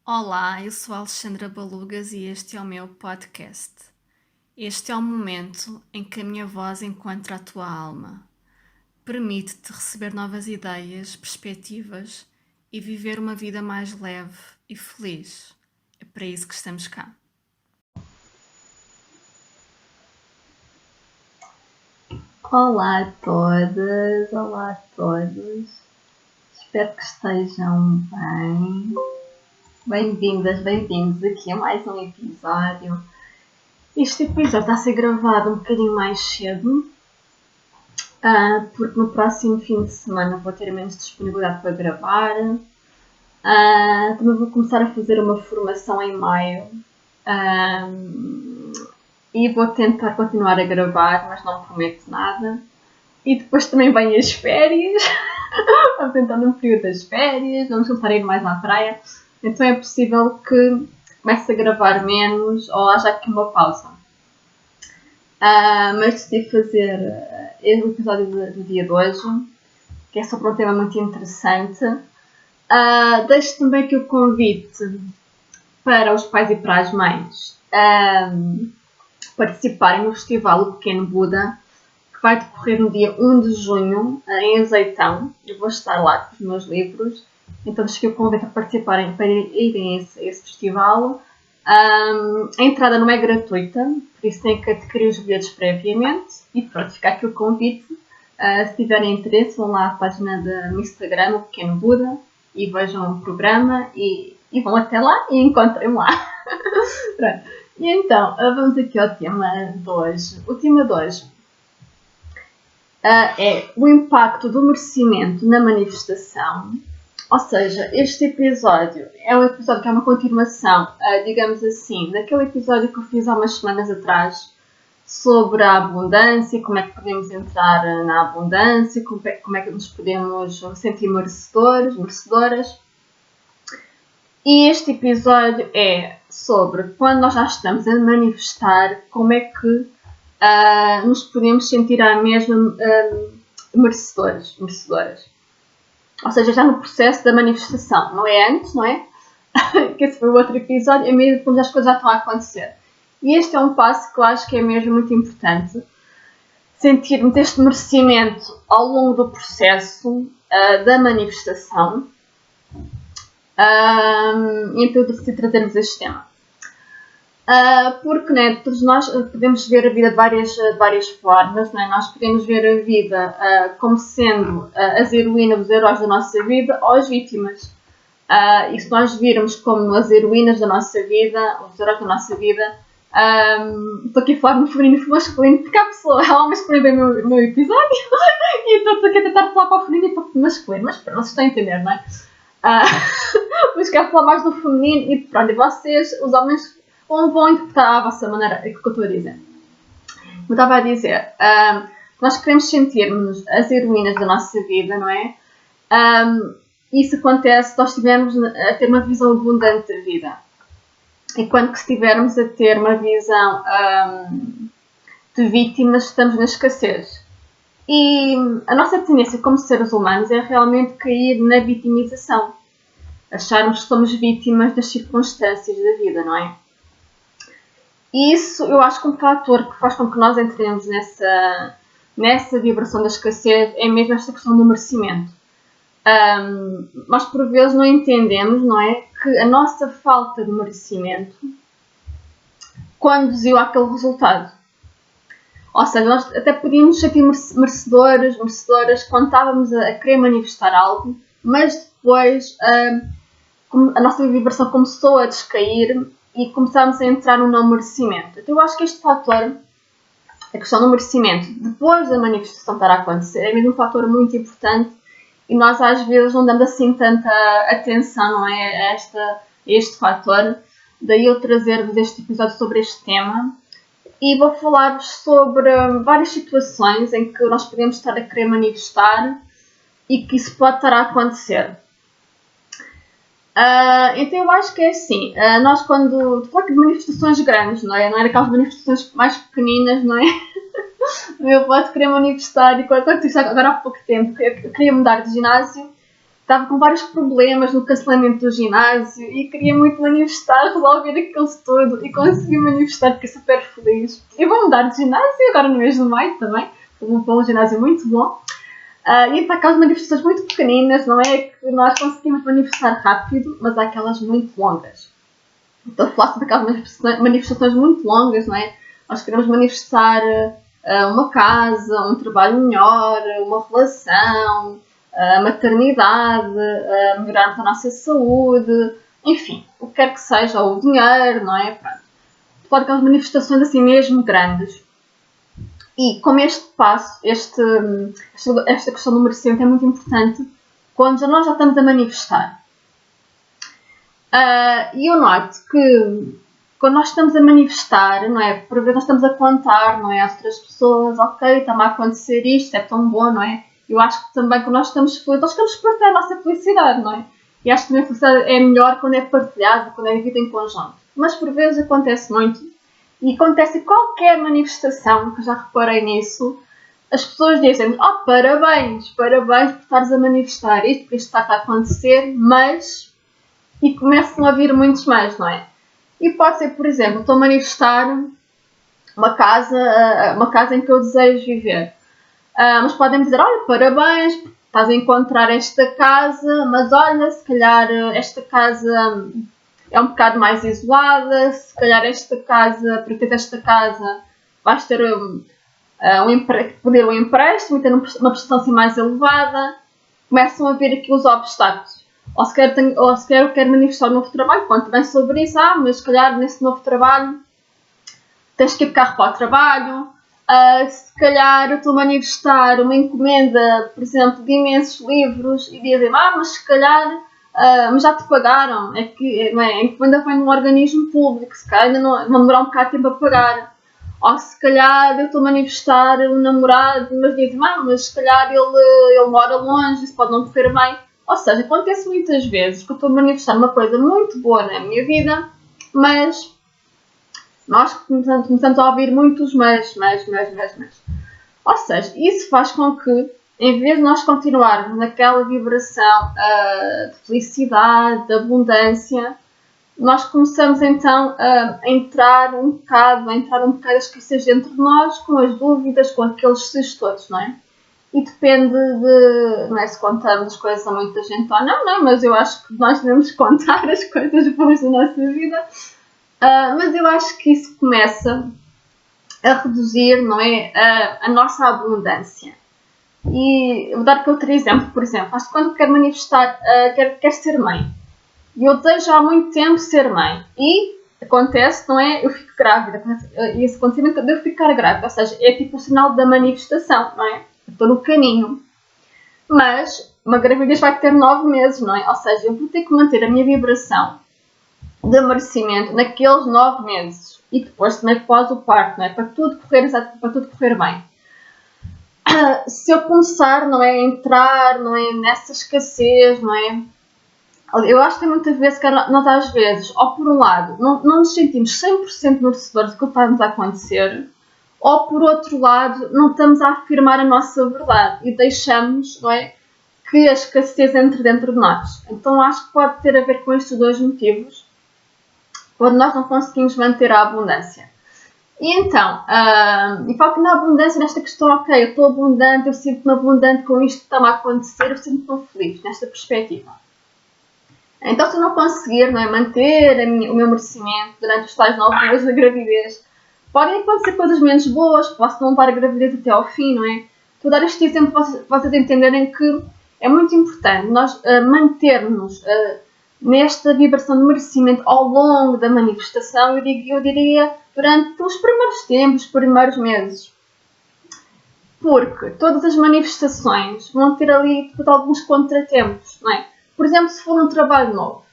Olá, eu sou a Alexandra Balugas e este é o meu podcast. Este é o momento em que a minha voz encontra a tua alma. Permite-te receber novas ideias, perspectivas e viver uma vida mais leve e feliz. É para isso que estamos cá. Olá a todas, olá a todos. Espero que estejam bem. Bem-vindas, bem-vindos aqui a mais um episódio. Este episódio está a ser gravado um bocadinho mais cedo, porque no próximo fim de semana vou ter menos disponibilidade para gravar. Também vou começar a fazer uma formação em maio. E vou tentar continuar a gravar, mas não prometo nada. E depois também vêm as férias. Vamos tentar no período das férias, vamos tentar ir mais à praia. Então é possível que comece a gravar menos ou haja aqui uma pausa. Mas decidi fazer o episódio do dia de hoje, que é sobre um tema muito interessante. Deixo também aqui o convite para os pais e para as mães participarem no festival O Pequeno Buda, que vai decorrer no dia 1 de junho, em Azeitão. Eu vou estar lá com os meus livros, então deixo aqui o convite a participarem, para irem a esse festival. A entrada não é gratuita, por isso têm que adquirir os bilhetes previamente. E pronto, fica aqui o convite. Se tiverem interesse, vão lá à página do Instagram, O Pequeno Buda, e vejam o programa e vão até lá e encontrem-me lá. Pronto. E então, vamos aqui ao tema de hoje. O tema de hoje é o impacto do merecimento na manifestação. Ou seja, este episódio é um episódio que é uma continuação, digamos assim, daquele episódio que eu fiz há umas semanas atrás sobre a abundância, como é que podemos entrar na abundância, como é que nos podemos sentir merecedores, merecedoras. E este episódio é sobre quando nós já estamos a manifestar, como é que nos podemos sentir à mesma merecedoras. Ou seja, já no processo da manifestação, não é antes, não é? Que esse foi o outro episódio, é mesmo quando as coisas já estão a acontecer. E este é um passo que eu acho que é mesmo muito importante. Sentirmos este merecimento ao longo do processo da manifestação. Então eu decidi trazer-vos este tema. Porque né, todos nós podemos ver a vida de várias formas. Né? Nós podemos ver a vida como sendo as heroínas, os heróis da nossa vida ou as vítimas. E se nós virmos como as heroínas da nossa vida, os heróis da nossa vida, estou aqui a falar no feminino e masculino, porque há homens que podem ver o meu episódio e estou aqui a tentar falar para o feminino e para o masculino, mas pronto, vocês estão a entender, não é? Mas quero falar mais do feminino e pronto, e vocês, os homens, vão interpretar a vossa maneira, é o que eu estou a dizer. Como eu estava a dizer, nós queremos sentir-nos as heroínas da nossa vida, não é? Isso acontece se nós estivermos a ter uma visão abundante da vida. Enquanto que se estivermos a ter uma visão de vítimas, estamos na escassez. E a nossa tendência como seres humanos é realmente cair na vitimização. Acharmos que somos vítimas das circunstâncias da vida, não é? E isso eu acho que um fator que faz com que nós entremos nessa vibração da escassez é mesmo esta questão do merecimento. Nós por vezes não entendemos, não é? Que a nossa falta de merecimento conduziu àquele resultado. Ou seja, nós até podíamos sentir merecedoras quando estávamos a querer manifestar algo, mas depois a nossa vibração começou a descair e começámos a entrar no não merecimento. Então eu acho que este fator, a questão do merecimento, depois da manifestação estar a acontecer, é mesmo um fator muito importante e nós às vezes não damos assim tanta atenção, não é, a este fator. Daí eu trazer-vos este episódio sobre este tema. E vou falar-vos sobre várias situações em que nós podemos estar a querer manifestar e que isso pode estar a acontecer. Então eu acho que é assim, nós quando... Claro que de manifestações grandes, não é? Não é aquelas manifestações mais pequeninas, não é? Eu posso querer manifestar e quando isso agora há pouco tempo, eu queria mudar de ginásio estava com vários problemas no cancelamento do ginásio e queria muito manifestar, resolver aquilo tudo e consegui manifestar, fiquei super feliz. E vou mudar de ginásio agora no mês de maio também, vou para um ginásio muito bom. E para aquelas manifestações muito pequeninas, não é que nós conseguimos manifestar rápido, mas há aquelas muito longas. Então, faço daquelas manifestações muito longas, não é? Nós queremos manifestar uma casa, um trabalho melhor, uma relação, a maternidade, melhorarmos a nossa saúde, enfim, o que quer que seja, ou o dinheiro, não é? Pronto. Pode aquelas manifestações assim mesmo grandes. E como este passo, esta questão do merecimento é muito importante quando nós já estamos a manifestar. E eu noto que quando nós estamos a manifestar, não é? Por vezes nós estamos a contar, não é? Às outras pessoas, ok, está-me a acontecer isto, é tão bom, não é? Eu acho que também quando nós estamos felizes, nós queremos partilhar a nossa felicidade, não é? E acho que também a felicidade é melhor quando é partilhada, quando é vivida em conjunto. Mas por vezes acontece muito, e acontece em qualquer manifestação, que eu já reparei nisso, as pessoas dizem, parabéns por estares a manifestar isto, porque isto está a acontecer, mas... E começam a vir muitos mais, não é? E pode ser, por exemplo, estou a manifestar uma casa em que eu desejo viver. Mas podem dizer, olha, parabéns, estás a encontrar esta casa, mas olha, se calhar esta casa é um bocado mais isolada, se calhar esta casa, para ter esta casa, vais ter poder um empréstimo e ter uma prestação assim mais elevada. Começam a ver aqui os obstáculos. Ou se calhar eu quero manifestar um novo trabalho, conto bem sobre isso, mas se calhar nesse novo trabalho tens que ir de carro para o trabalho. Se calhar eu estou a manifestar uma encomenda, por exemplo, de imensos livros e dizem, mas se calhar mas já te pagaram. É que não é? A encomenda vem de um organismo público, se calhar ainda não demorar um bocado de tempo a pagar. Ou se calhar eu estou a manifestar um namorado, mas dizem, mas se calhar ele mora longe, isso pode não correr bem. Ou seja, acontece muitas vezes que eu estou a manifestar uma coisa muito boa na minha vida, mas nós começamos a ouvir muitos mas. Ou seja, isso faz com que, em vez de nós continuarmos naquela vibração de felicidade, de abundância, nós começamos então a entrar um bocado a escassez dentro de nós, com as dúvidas, com aqueles sejos todos, não é? E depende de, não é, se contamos as coisas a muita gente ou não, mas eu acho que nós devemos contar as coisas boas da nossa vida. Mas eu acho que isso começa a reduzir, não é, a nossa abundância. E eu vou dar aqui outro exemplo, por exemplo, acho que quando quero manifestar, quero ser mãe. E eu desejo há muito tempo ser mãe. E acontece, não é, eu fico grávida. E esse acontecimento de eu ficar grávida, ou seja, é tipo o sinal da manifestação, não é? Estou no caminho. Mas uma gravidez vai ter 9 meses, não é? Ou seja, eu vou ter que manter a minha vibração de merecimento naqueles 9 meses. E depois também após o parto, não é? Para tudo correr bem. Se eu começar, não é, a entrar, não é, nessa escassez, não é? Eu acho que tem muitas vezes que nós às vezes, ou por um lado, não nos sentimos 100% merecedores do que está-nos a acontecer, ou por outro lado, não estamos a afirmar a nossa verdade e deixamos, não é, que a escassez entre dentro de nós. Então acho que pode ter a ver com estes dois motivos, quando nós não conseguimos manter a abundância. E então, e foco na abundância, nesta questão, ok, eu estou abundante, eu sinto-me abundante com isto que está-me a acontecer, eu sinto-me feliz, nesta perspectiva. Então, se eu não conseguir, não é, manter o meu merecimento durante os tais 9 meses da gravidez, podem acontecer coisas menos boas, posso não levar a gravidez até ao fim, não é? Estou a dar este exemplo para vocês entenderem que é muito importante nós mantermos nesta vibração de merecimento ao longo da manifestação, eu diria durante os primeiros tempos, os primeiros meses. Porque todas as manifestações vão ter ali alguns contratempos, não é? Por exemplo, se for um trabalho novo,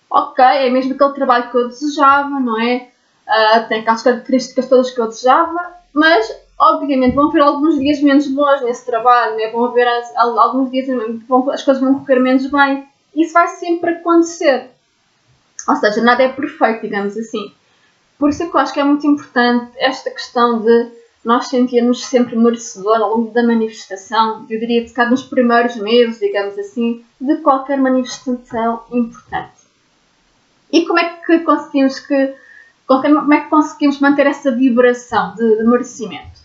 ok, é mesmo aquele trabalho que eu desejava, não é? Tem aquelas características todas que eu desejava, mas obviamente vão haver alguns dias menos bons nesse trabalho, não é? Vão haver alguns dias em que as coisas vão correr menos bem. Isso vai sempre acontecer. Ou seja, nada é perfeito, digamos assim. Por isso é que eu acho que é muito importante esta questão de nós sentíamos sempre merecedor ao longo da manifestação, eu diria que se calhar nos primeiros meses, digamos assim, de qualquer manifestação importante. E como é que conseguimos manter essa vibração de merecimento?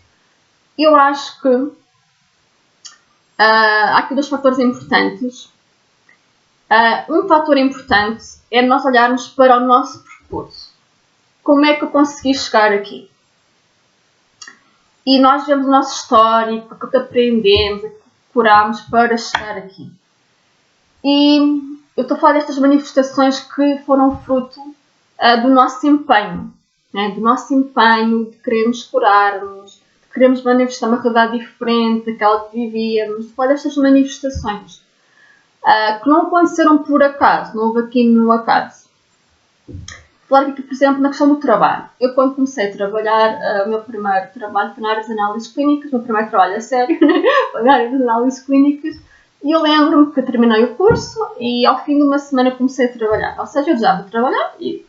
Eu acho que há aqui 2 fatores importantes. Um fator importante é nós olharmos para o nosso percurso. Como é que eu consegui chegar aqui? E nós vemos o nosso histórico, o que aprendemos, o que curámos para chegar aqui. E eu estou a falar destas manifestações que foram fruto do nosso empenho. Né? Do nosso empenho de querermos curar-nos, de querermos manifestar uma realidade diferente daquela que vivíamos. Estou a falar destas manifestações que não aconteceram por acaso, não houve aqui no acaso. Claro que, por exemplo, na questão do trabalho. Eu, quando comecei a trabalhar, o meu primeiro trabalho foi na área das análises clínicas, o meu primeiro trabalho a sério, foi na área das análises clínicas, e eu lembro-me que eu terminei o curso e ao fim de uma semana comecei a trabalhar. Ou seja, eu já estava a trabalhar e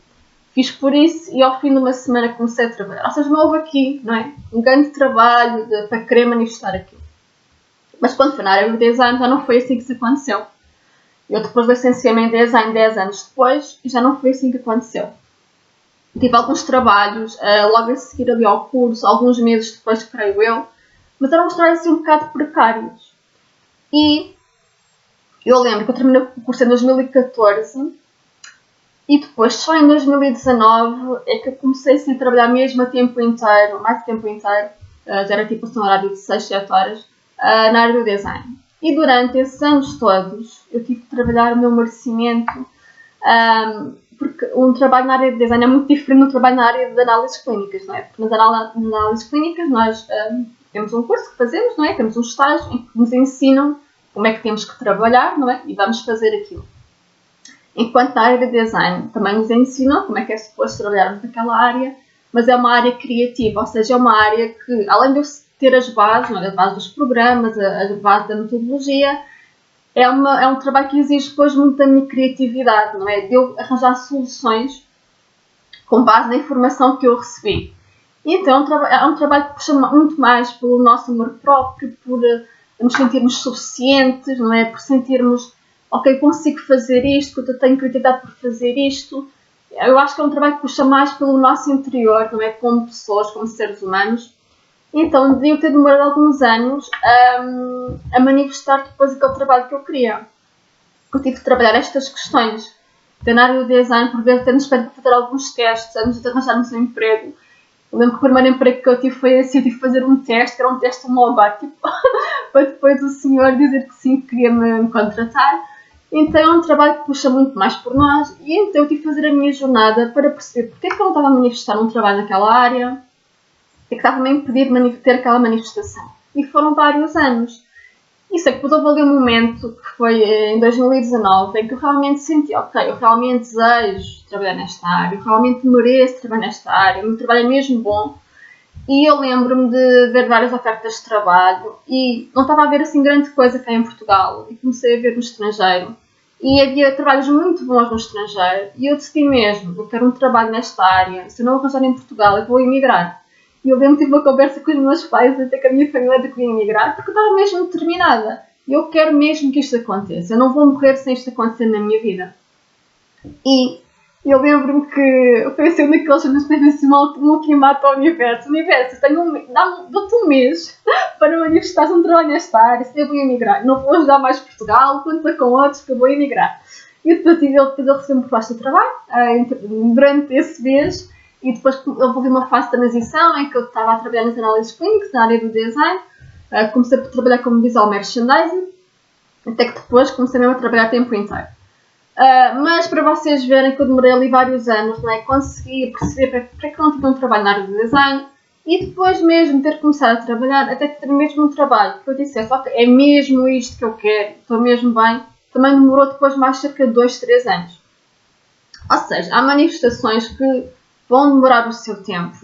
fiz por isso e ao fim de uma semana comecei a trabalhar. Ou seja, não houve aqui, não é? Um grande trabalho para querer manifestar aquilo. Mas quando foi na área do design já não foi assim que isso aconteceu. Eu depois licenciei-me em design 10 anos depois e já não foi assim que aconteceu. Tive alguns trabalhos logo a seguir ali ao curso, alguns meses depois, creio eu, mas eram uns trabalhos assim um bocado precários. E eu lembro que eu terminei o curso em 2014 e depois, só em 2019, é que eu comecei assim, a trabalhar mesmo a tempo inteiro, mais a tempo inteiro, já era tipo um horário de 6, 7 horas, na área do design. E durante esses anos todos, eu tive que trabalhar o meu merecimento, porque um trabalho na área de design é muito diferente do trabalho na área de análises clínicas, não é? Porque nas análises clínicas nós temos um curso que fazemos, não é? Temos um estágio em que nos ensinam como é que temos que trabalhar, não é? E vamos fazer aquilo. Enquanto na área de design também nos ensinam como é que é suposto trabalharmos naquela área, mas é uma área criativa, ou seja, é uma área que, além de eu ter as bases, não é? A base dos programas, a base da metodologia, é um trabalho que exige depois muito da minha criatividade, não é? De eu arranjar soluções com base na informação que eu recebi. E então é um trabalho que puxa muito mais pelo nosso amor próprio, por nos sentirmos suficientes, não é? Por sentirmos, ok, consigo fazer isto, eu tenho criatividade por fazer isto. Eu acho que é um trabalho que puxa mais pelo nosso interior, não é? Como pessoas, como seres humanos. Então, eu ter demorado alguns anos a manifestar depois aquele trabalho que eu queria. Eu tive de trabalhar estas questões. Na área do design, por vezes, temos para fazer alguns testes antes de arranjarmos um emprego. Eu lembro que o primeiro emprego que eu tive foi assim, eu tive de fazer um teste, que era um teste homologado, para depois o senhor dizer que sim, que queria me contratar. Então é um trabalho que puxa muito mais por nós e então eu tive de fazer a minha jornada para perceber porque é que eu não estava a manifestar um trabalho naquela área, é que estava-me a impedir de ter aquela manifestação. E foram vários anos. E sei que depois houve ali um momento, que foi em 2019, em que eu realmente senti, ok, eu realmente desejo trabalhar nesta área, eu realmente mereço trabalhar nesta área, o meu trabalho é mesmo bom. E eu lembro-me de ver várias ofertas de trabalho e não estava a ver assim grande coisa cá em Portugal. E comecei a ver no estrangeiro. E havia trabalhos muito bons no estrangeiro. E eu decidi mesmo, eu quero um trabalho nesta área. Se eu não arranjar em Portugal, eu vou emigrar. E eu lembro que tive uma conversa com os meus pais, até com a minha família, de que ia emigrar, porque eu estava mesmo determinada. Eu quero mesmo que isto aconteça. Eu não vou morrer sem isto acontecer na minha vida. E eu lembro-me que foi assim um daqueles anos que teve assim um ultimato ao universo. Universo, dou-te um mês para manifestar um trabalho nesta área, se eu vou emigrar. Não vou ajudar mais Portugal, conta com outros que eu vou emigrar. E depois ele recebeu uma proposta de trabalho durante esse mês. E depois houve uma fase de transição em que eu estava a trabalhar nas análises clínicas, na área do design. Comecei a trabalhar como visual merchandising, até que depois comecei mesmo a trabalhar a tempo inteiro. Mas para vocês verem que eu demorei ali vários anos, não é? Consegui perceber para que não tinha um trabalho na área do design e depois mesmo ter começado a trabalhar, até ter mesmo um trabalho que eu dissesse, ok, é mesmo isto que eu quero, estou mesmo bem, também demorou depois mais cerca de 2, 3 anos. Ou seja, há manifestações que vão demorar o seu tempo.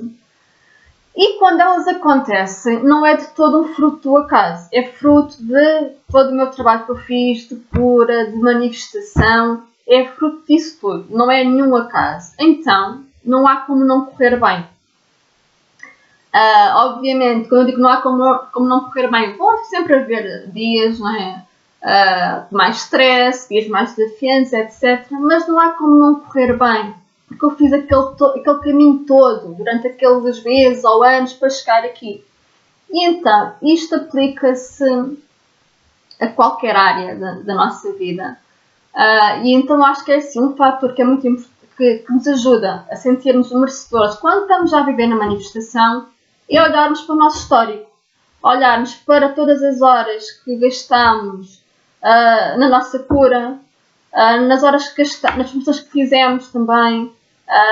E quando elas acontecem, não é de todo um fruto do acaso. É fruto de todo o meu trabalho que eu fiz, de cura, de manifestação. É fruto disso tudo. Não é nenhum acaso. Então, não há como não correr bem. Obviamente, quando eu digo não há como não correr bem, vão sempre haver dias, não é? De mais stress, dias mais desafiantes, etc. Mas não há como não correr bem, porque eu fiz aquele caminho todo, durante aqueles meses ou anos, para chegar aqui. E então, isto aplica-se a qualquer área da nossa vida. E então acho que é assim um fator que é muito importante, que nos ajuda a sentirmos merecedores quando estamos a viver na manifestação, é olharmos para o nosso histórico, olharmos para todas as horas que gastamos na nossa cura, nas horas que gastamos, nas pessoas que fizemos também,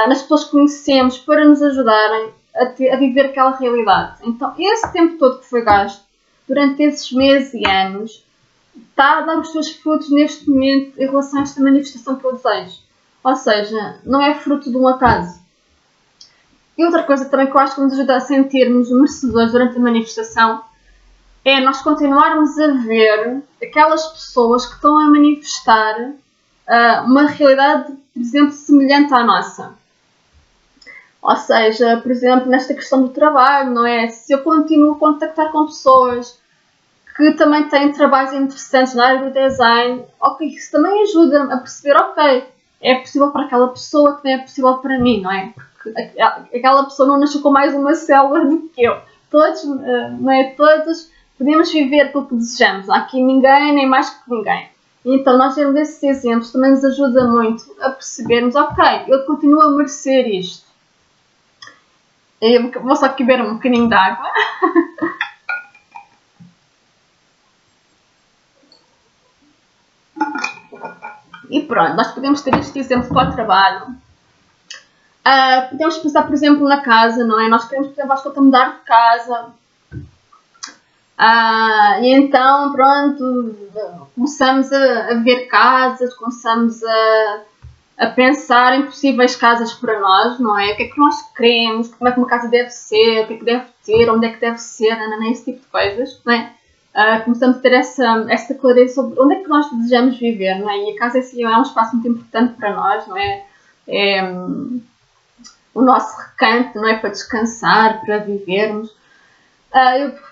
nas pessoas que conhecemos para nos ajudarem a viver aquela realidade. Então, esse tempo todo que foi gasto, durante esses meses e anos, está a dar os seus frutos neste momento em relação a esta manifestação que eu desejo. Ou seja, não é fruto de um acaso. E outra coisa também que eu acho que nos ajuda a sentirmos merecedores durante a manifestação é nós continuarmos a ver aquelas pessoas que estão a manifestar uma realidade, por exemplo, semelhante à nossa. Ou seja, por exemplo, nesta questão do trabalho, não é? Se eu continuo a contactar com pessoas que também têm trabalhos interessantes na área do design, ok, isso também ajuda-me a perceber, ok, é possível para aquela pessoa que não é possível para mim, não é? Porque aquela pessoa não nasceu com mais uma célula do que eu. Todos, não é? Todos podemos viver pelo que desejamos. Há aqui ninguém, nem mais que ninguém. Então, nós temos esses exemplos, também nos ajuda muito a percebermos, ok, eu continuo a merecer isto. Eu vou só aqui beber um bocadinho de água. E pronto, nós podemos ter este exemplo para o trabalho. Podemos pensar, por exemplo, na casa, não é? Nós queremos, por exemplo, acho que eu estou a mudar de casa. E então, pronto, começamos a ver casas, começamos a pensar em possíveis casas para nós, não é? O que é que nós queremos, como é que uma casa deve ser, o que é que deve ter, onde é que deve ser, esse tipo de coisas, não é? Começamos a ter essa clareza sobre onde é que nós desejamos viver, não é? E a casa assim, é um espaço muito importante para nós, não é? É o nosso recanto, não é? Para descansar, para vivermos.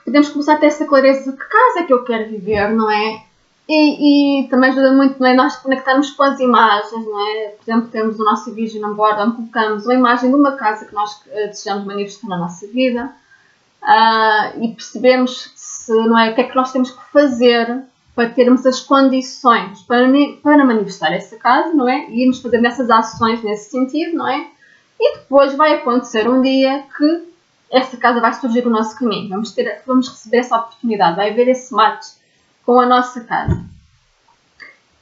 Podemos começar a ter essa clareza de que casa é que eu quero viver, não é? E também ajuda muito, não é? Nós conectarmos com as imagens, não é? Por exemplo, temos o nosso vision board onde colocamos uma imagem de uma casa que nós desejamos manifestar na nossa vida e percebemos não é, o que é que nós temos que fazer para termos as condições para manifestar essa casa, não é? E irmos fazendo essas ações nesse sentido, não é? E depois vai acontecer um dia que essa casa vai surgir no nosso caminho. Vamos receber essa oportunidade, vai haver esse match com a nossa casa.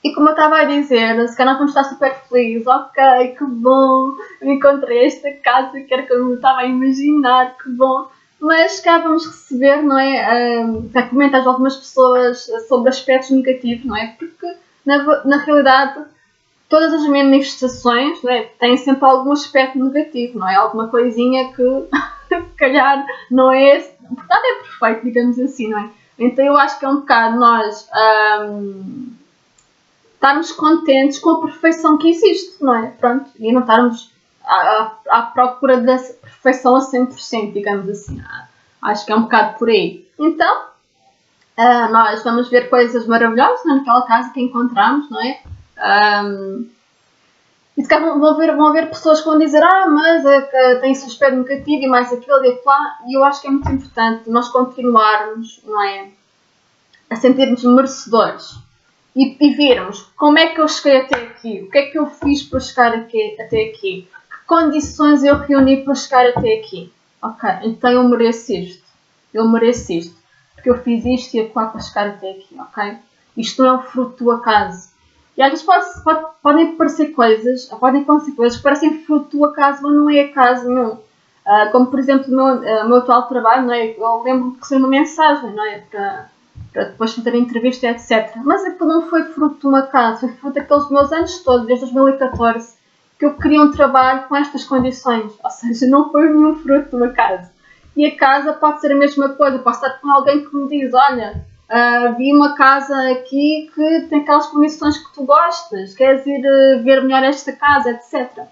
E como eu estava a dizer, se calhar nós vamos estar super felizes, ok, que bom, eu encontrei esta casa que era como eu estava a imaginar, que bom. Mas cá vamos receber, não é? Comentários de algumas pessoas sobre aspectos negativos, não é? Porque, na realidade, todas as manifestações, não é? Têm sempre algum aspecto negativo, não é? Alguma coisinha que, se calhar, não é. Portanto, é perfeito, digamos assim, não é? Então, eu acho que é um bocado nós estarmos contentes com a perfeição que existe, não é? Pronto, e não estarmos à procura da perfeição a 100%, digamos assim. Acho que é um bocado por aí. Então, nós vamos ver coisas maravilhosas naquela casa que encontramos, não é? E se calhar vão haver pessoas que vão dizer mas tem esse aspecto negativo e mais aquilo e lá. E eu acho que é muito importante nós continuarmos, não é? A sentirmos merecedores. E vermos como é que eu cheguei até aqui, o que é que eu fiz para chegar até aqui, que condições eu reuni para chegar até aqui. Ok, então eu mereço isto, porque eu fiz isto e aquilo para chegar até aqui, ok? Isto não é um fruto do acaso. E às vezes podem parecer coisas, podem acontecer coisas que parecem fruto do acaso, mas não é acaso nenhum. Como por exemplo o meu atual trabalho, não é? Eu lembro de receber uma mensagem, não é? Para depois fazer a entrevista, etc. Mas aquilo não foi fruto de uma casa, foi fruto daqueles meus anos todos, desde 2014, que eu queria um trabalho com estas condições. Ou seja, não foi nenhum fruto de uma casa. E a casa pode ser a mesma coisa, posso estar com alguém que me diz, olha, vi uma casa aqui que tem aquelas condições que tu gostas, queres ir ver melhor esta casa, etc.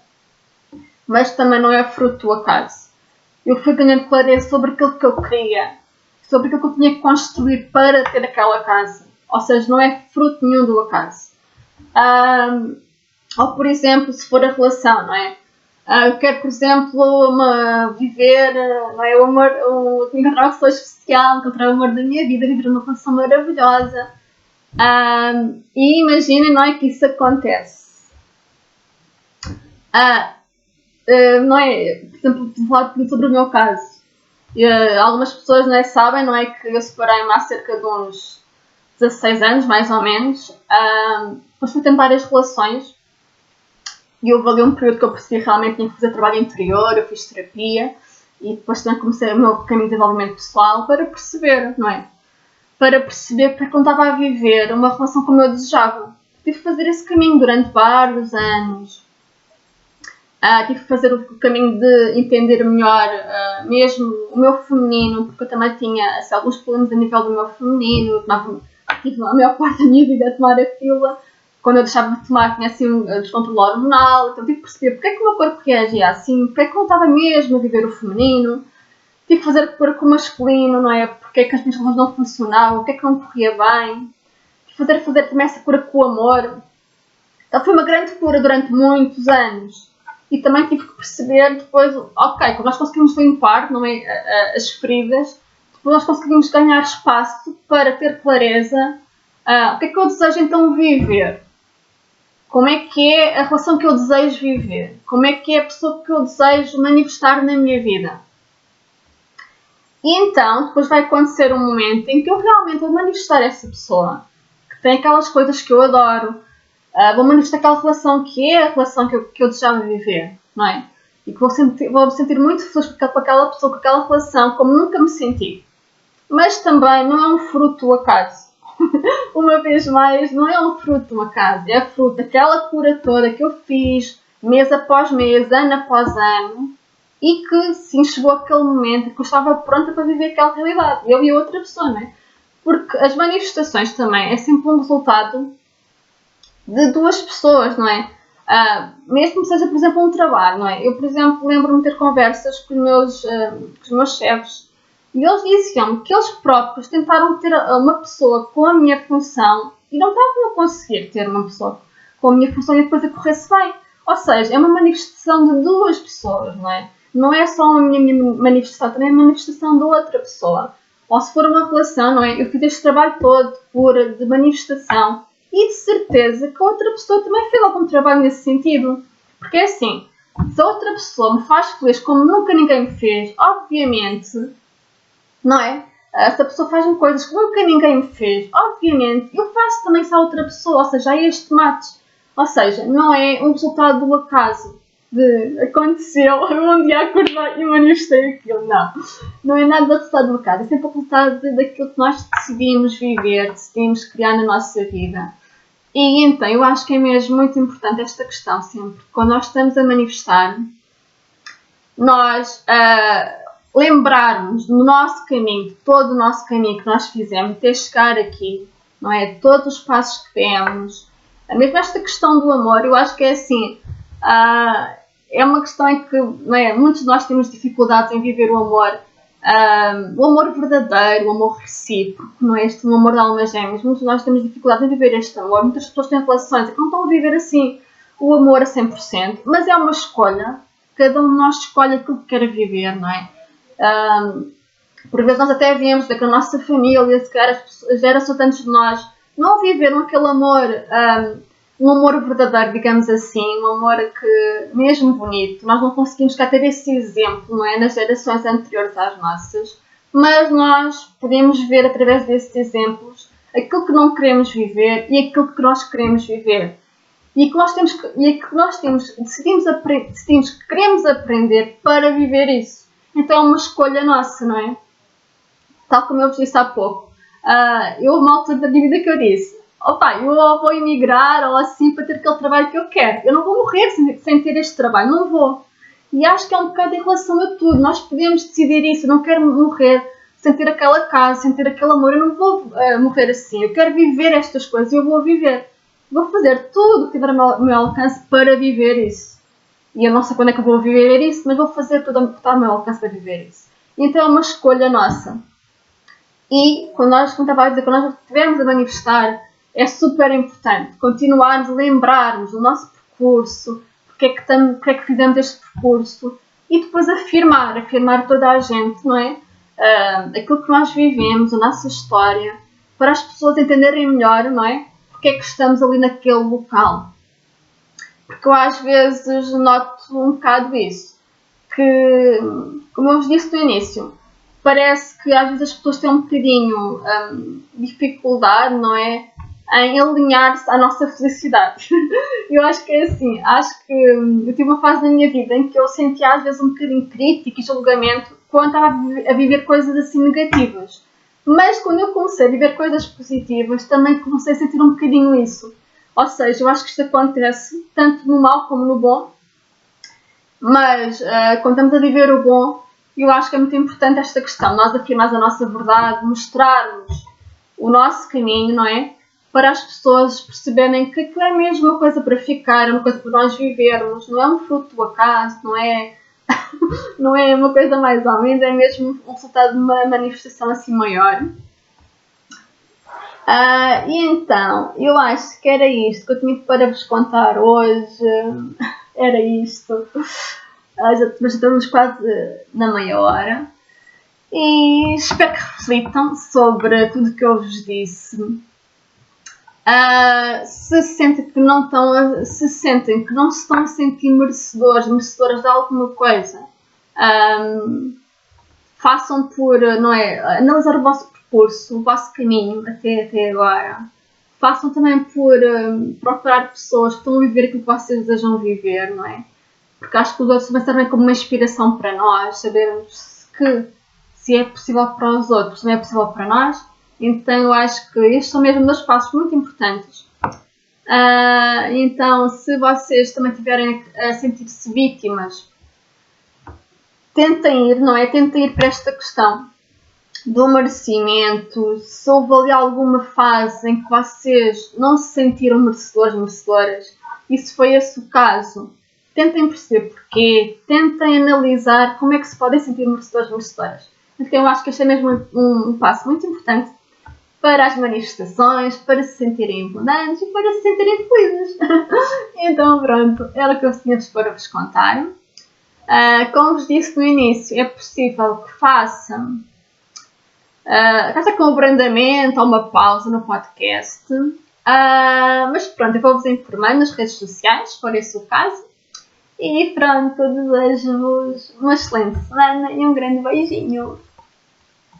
Mas também não é fruto do acaso. eu fui ganhando clareza sobre aquilo que eu queria, sobre aquilo que eu tinha que construir para ter aquela casa. Ou seja, não é fruto nenhum do acaso. Ou, por exemplo, se for a relação, não é? Eu quero, por exemplo, viver, não é? O amor, encontrar uma pessoa especial, encontrar o amor da minha vida, viver uma relação maravilhosa. E imaginem, não é, que isso acontece. Não é? Por exemplo, vou falar sobre o meu caso. Algumas pessoas, não é, sabem, não é, que eu separei-me há cerca de uns 16 anos, mais ou menos. Depois fui tendo várias relações. E houve ali um período que eu percebi realmente que tinha que fazer trabalho interior, eu fiz terapia. E depois também comecei o meu caminho de desenvolvimento pessoal para perceber, não é? Para perceber porque eu não estava a viver uma relação como eu desejava. Tive que fazer esse caminho durante vários anos. Tive que fazer o caminho de entender melhor mesmo o meu feminino, porque eu também tinha assim, alguns problemas a nível do meu feminino. Tive a maior parte da minha vida a tomar a pílula. Quando eu deixava de tomar, tinha assim um descontrole hormonal. Então tive que perceber porque é que o meu corpo reagia assim, porque é que eu não estava mesmo a viver o feminino. Tive que fazer a cura com o masculino, não é? Porque é que as minhas relações não funcionavam, o que é que não corria bem. Tive que fazer também essa cura com o amor. Então foi uma grande cura durante muitos anos. E também tive que perceber depois, ok, quando nós conseguimos limpar, não é, as feridas, depois nós conseguimos ganhar espaço para ter clareza. O que é que eu desejo então viver? Como é que é a relação que eu desejo viver? Como é que é a pessoa que eu desejo manifestar na minha vida? E então, depois vai acontecer um momento em que eu realmente vou manifestar essa pessoa, que tem aquelas coisas que eu adoro, vou manifestar aquela relação que é a relação que eu desejava viver, não é? E que vou me sentir muito feliz com aquela pessoa, com aquela relação, como nunca me senti. Mas também não é um fruto do acaso. Uma vez mais, não é um fruto do acaso, é fruto daquela cura toda que eu fiz, mês após mês, ano após ano, e que sim chegou aquele momento que eu estava pronta para viver aquela realidade, eu e a outra pessoa, não é? Porque as manifestações também é sempre um resultado de duas pessoas, não é? Mesmo que seja, por exemplo, um trabalho, não é? Eu, por exemplo, lembro-me de ter conversas com os meus chefes e eles diziam que eles próprios tentaram ter uma pessoa com a minha função e não estavam a conseguir ter uma pessoa com a minha função e depois a correr-se bem. Ou seja, é uma manifestação de duas pessoas, não é? Não é só a minha manifestação, também é a manifestação da outra pessoa. Ou se for uma relação, não é? Eu fiz este trabalho todo de manifestação e de certeza que a outra pessoa também fez algum trabalho nesse sentido. Porque é assim, se a outra pessoa me faz feliz como nunca ninguém me fez, obviamente, não é? Se a pessoa faz-me coisas que nunca ninguém me fez, obviamente, eu faço também se a outra pessoa, ou seja, há este match. Ou seja, não é um resultado do acaso. Aconteceu, um dia acordei e manifestei aquilo. Não é nada do resultado do acaso. É sempre o resultado daquilo que nós decidimos viver, decidimos criar na nossa vida. E então, eu acho que é mesmo muito importante esta questão sempre. Quando nós estamos a manifestar, nós lembrarmos do nosso caminho, de todo o nosso caminho que nós fizemos, até chegar aqui, não é? Todos os passos que demos. Mesmo esta questão do amor, eu acho que é assim, é uma questão em que, não é, muitos de nós temos dificuldades em viver o amor verdadeiro, o amor recíproco, não é? Um amor de almas gêmeas. Muitos de nós temos dificuldades em viver este amor. Muitas pessoas têm relações que não estão a viver assim o amor a 100%, mas é uma escolha. Cada um de nós escolhe aquilo que quer viver, não é? Por vezes nós até vemos que a nossa família, se calhar as gerações antes de nós, não viveram aquele amor, um amor verdadeiro, digamos assim, um amor que, mesmo bonito, nós não conseguimos cá ter esse exemplo, não é? Nas gerações anteriores às nossas, mas nós podemos ver através desses exemplos aquilo que não queremos viver e aquilo que nós queremos viver. E decidimos que queremos aprender para viver isso. Então é uma escolha nossa, não é? Tal como eu vos disse há pouco. Houve uma altura da minha vida que eu disse: eu vou emigrar ou assim para ter aquele trabalho que eu quero. Eu não vou morrer sem ter este trabalho, não vou. E acho que é um bocado em relação a tudo. Nós podemos decidir isso. Eu não quero morrer sem ter aquela casa, sem ter aquele amor. Eu não vou morrer assim. Eu quero viver estas coisas e eu vou viver. Vou fazer tudo o que tiver ao meu alcance para viver isso. e eu não sei quando é que eu vou viver isso, mas vou fazer tudo o que está ao meu alcance para viver isso. Então é uma escolha nossa. E como estava a dizer, quando nós estivermos a manifestar, é super importante continuarmos a lembrarmos do nosso percurso, porque é que fizemos este percurso, e depois afirmar toda a gente, não é? Aquilo que nós vivemos, a nossa história, para as pessoas entenderem melhor, não é? Porque é que estamos ali naquele local. Porque eu às vezes noto um bocado isso, que, como eu vos disse no início, parece que às vezes as pessoas têm um bocadinho dificuldade, não é? Em alinhar-se à nossa felicidade. Eu acho que é assim, acho que eu tive uma fase da minha vida em que eu sentia às vezes um bocadinho crítica e julgamento quando estava a viver coisas assim negativas. Mas quando eu comecei a viver coisas positivas, também comecei a sentir um bocadinho isso. Ou seja, eu acho que isto acontece tanto no mal como no bom, mas quando estamos a viver o bom, eu acho que é muito importante esta questão, nós afirmarmos a nossa verdade, mostrarmos o nosso caminho, não é? Para as pessoas perceberem que aquilo é mesmo uma coisa para ficar, é uma coisa para nós vivermos, não é um fruto do acaso, não é uma coisa mais ou menos, é mesmo um resultado de uma manifestação assim maior. E então, eu acho que era isto que eu tinha para vos contar hoje. Era isto. Já estamos quase na meia hora. E espero que reflitam sobre tudo o que eu vos disse. Se sentem que não se estão a sentir merecedoras de alguma coisa, façam por, não é, analisar o vosso percurso, o vosso caminho até agora. Façam também por procurar pessoas que estão a viver aquilo que vocês desejam viver, não é? Porque acho que os outros também servem como uma inspiração para nós, sabermos que se é possível para os outros, também é possível para nós. Então eu acho que estes são mesmo dois passos muito importantes. Então, se vocês também estiverem a sentir-se vítimas, tentem ir para esta questão do merecimento. Se houve ali alguma fase em que vocês não se sentiram merecedoras, e se foi esse o caso, tentem perceber porquê, tentem analisar como é que se podem sentir merecedoras. Então eu acho que este é mesmo um passo muito importante para as manifestações, para se sentirem abundantes e para se sentirem felizes. Então pronto, era o que eu tinha para vos contar. Como vos disse no início, é possível que façam com um abrandamento ou uma pausa no podcast. Mas pronto, eu vou-vos informando nas redes sociais, se for esse o caso. E pronto, desejo-vos uma excelente semana e um grande beijinho.